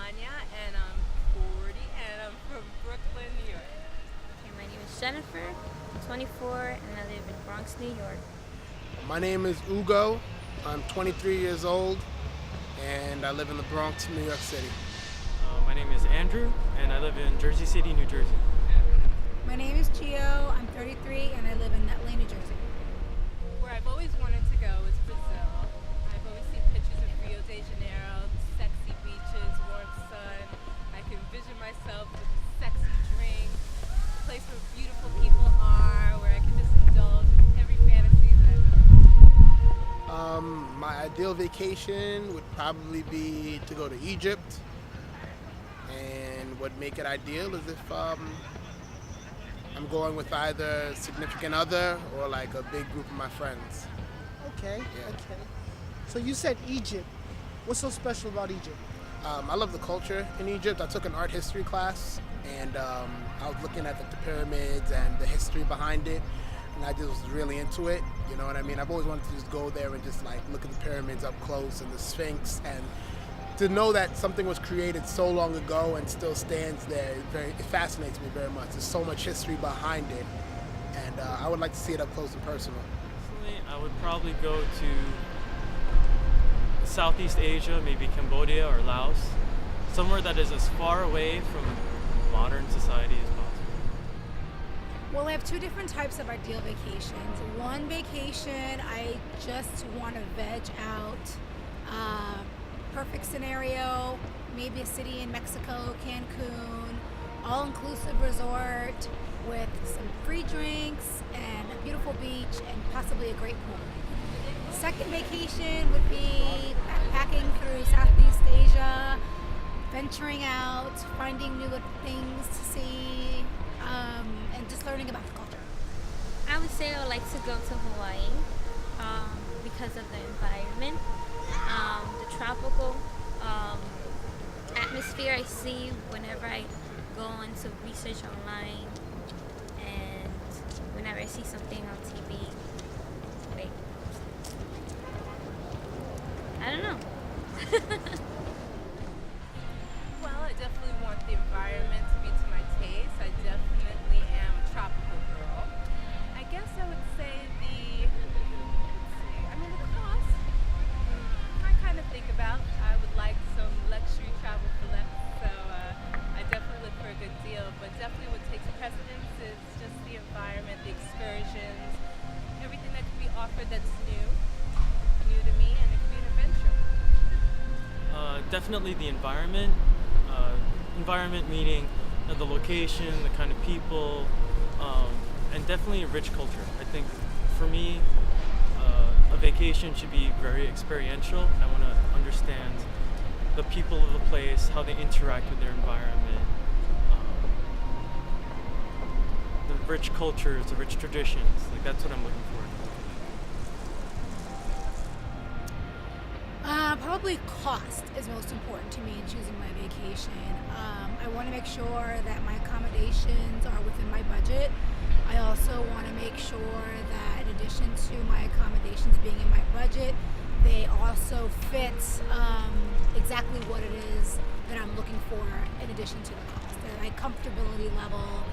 Anya, and I'm 40, and I'm from Brooklyn, New York. Okay, my name is Jennifer. I'm 24 and I live in Bronx, New York. My name is Ugo. I'm 23 years old and I live in the Bronx, New York City. My name is Andrew, and I live in Jersey City, New Jersey. My name is Gio. I'm 33 and I live in Nutley, New Jersey. Where I've always wanted to go is Brazil. I've always seen pictures of Rio de Janeiro, sexy beaches, warm sun. I can vision myself with a sexy drink, a place where beautiful people are, where I can just indulge in every fantasy that I've ever. My ideal vacation would probably be to go to Egypt. And what make it ideal is if I'm going with either a significant other or like a big group of my friends. Okay, Yeah. okay. So you said Egypt. What's so special about Egypt? I love the culture in Egypt. I took an art history class, and I was looking at the pyramids and the history behind it, and I just was really into it. You know what I mean? I've always wanted to just go there and just like look at the pyramids up close and the Sphinx, and to know that something was created so long ago and still stands there, it fascinates me very much. There's so much history behind it, and I would like to see it up close and personal. Personally, I would probably go to Southeast Asia, maybe Cambodia or Laos, somewhere that is as far away from modern society as possible. Well, I have two different types of ideal vacations. One vacation, I just want to veg out. Perfect scenario, maybe a city in Mexico, Cancun, all-inclusive resort with some free drinks and a beautiful beach and possibly a great pool. Second vacation would be backpacking through Southeast Asia, venturing out, finding new things to see, and just learning about the culture. I would say I would like to go to Hawaii because of the environment, the tropical atmosphere I see whenever I go into research online and whenever I see something on TV. Like, I don't know. Well, I definitely want the environment to be to my taste. I definitely am a tropical girl. I guess I would say the cost, I kind of think about. I would like some luxury travel for less, so I definitely look for a good deal, but definitely what takes precedence is just the environment, the excursions, everything that can be offered that's new to me, and it can be an adventure. Definitely the environment. Environment meaning the location, the kind of people, and definitely a rich culture. I think for me, a vacation should be very experiential. I want to understand the people of the place, how they interact with their environment, the rich cultures, the rich traditions. Like that's what I'm looking for. Probably cost is most important to me in choosing my vacation. I want to make sure that my accommodations are within my budget. I also want to make sure that in addition to my accommodations being in my budget, they also fit exactly what it is that I'm looking for in addition to the cost, the comfortability level.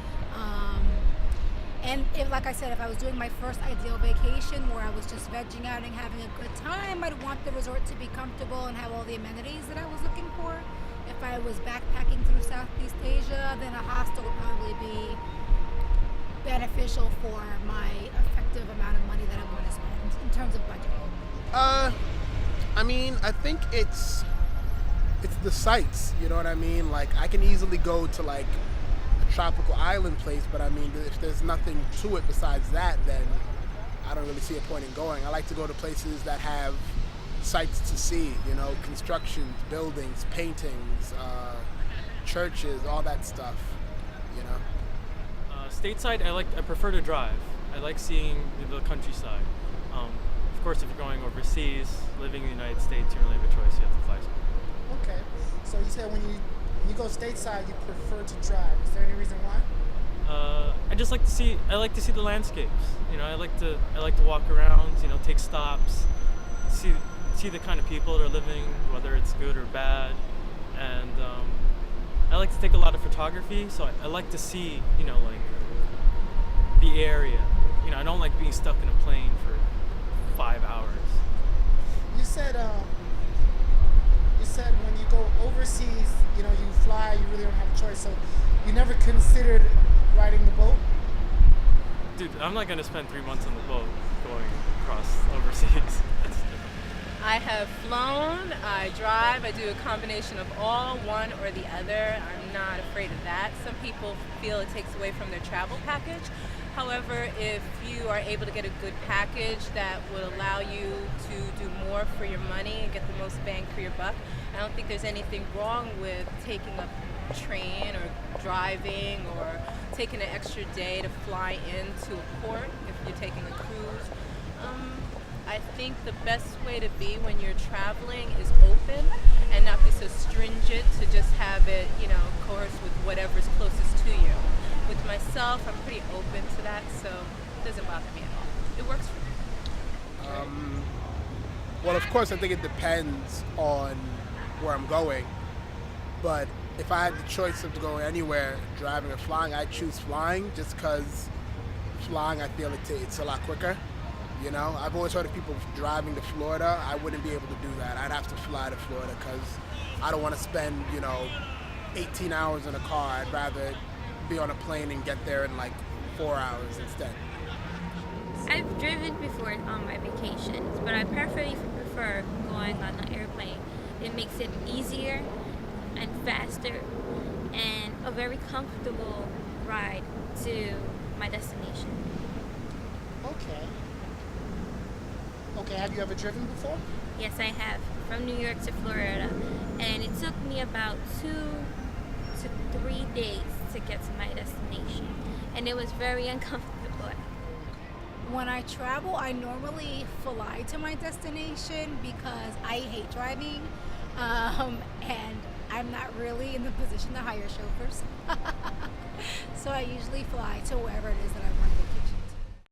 And if, like I said, if I was doing my first ideal vacation where I was just vegging out and having a good time, I'd want the resort to be comfortable and have all the amenities that I was looking for. If I was backpacking through Southeast Asia, then a hostel would probably be beneficial for my effective amount of money that I want to spend in terms of budget. I think it's the sights, you know what I mean? Like I can easily go to like a tropical island place, but I mean if there's nothing to it besides that, then I don't really see a point in going. I like to go to places that have sights to see, you know, constructions, buildings, paintings, churches, all that stuff, you know. Stateside, I prefer to drive. I like seeing the countryside. Of course, if you're going overseas, living in the United States, you don't really have a choice. You have to fly somewhere. Okay. So you said when you go stateside, you prefer to drive. Is there any reason why? I like to see the landscapes. You know, I like to walk around. You know, take stops, see the kind of people that are living, whether it's good or bad. and I like to take a lot of photography, so I like to see, like the area. I don't like being stuck in a plane for 5 hours. You said when you go overseas, you fly, you really don't have a choice. So you never considered riding the boat? Dude, I'm not gonna spend 3 months on the boat going across overseas. I have flown, I drive, I do a combination of all, one or the other. I'm not afraid of that. Some people feel it takes away from their travel package. However, if you are able to get a good package that will allow you to do more for your money and get the most bang for your buck, I don't think there's anything wrong with taking a train or driving or taking an extra day to fly into a port if you're taking a cruise. I think the best way to be when you're traveling is open and not be so stringent to just have it, coerce with whatever's closest to you. With myself, I'm pretty open to that, so it doesn't bother me at all. It works for me. Well, of course, I think it depends on where I'm going. But if I had the choice of going anywhere, driving or flying, I'd choose flying just because flying, I feel it's a lot quicker. I've always heard of people driving to Florida. I wouldn't be able to do that. I'd have to fly to Florida because I don't want to spend, 18 hours in a car. I'd rather be on a plane and get there in like 4 hours instead. I've driven before on my vacations, but I prefer going on an airplane. It makes it easier and faster and a very comfortable ride to my destination. Okay, have you ever driven before? Yes, I have, from New York to Florida, and it took me about 2 to 3 days to get to my destination, and it was very uncomfortable. When I travel, I normally fly to my destination because I hate driving, and I'm not really in the position to hire chauffeurs. So I usually fly to wherever it is that I want to go.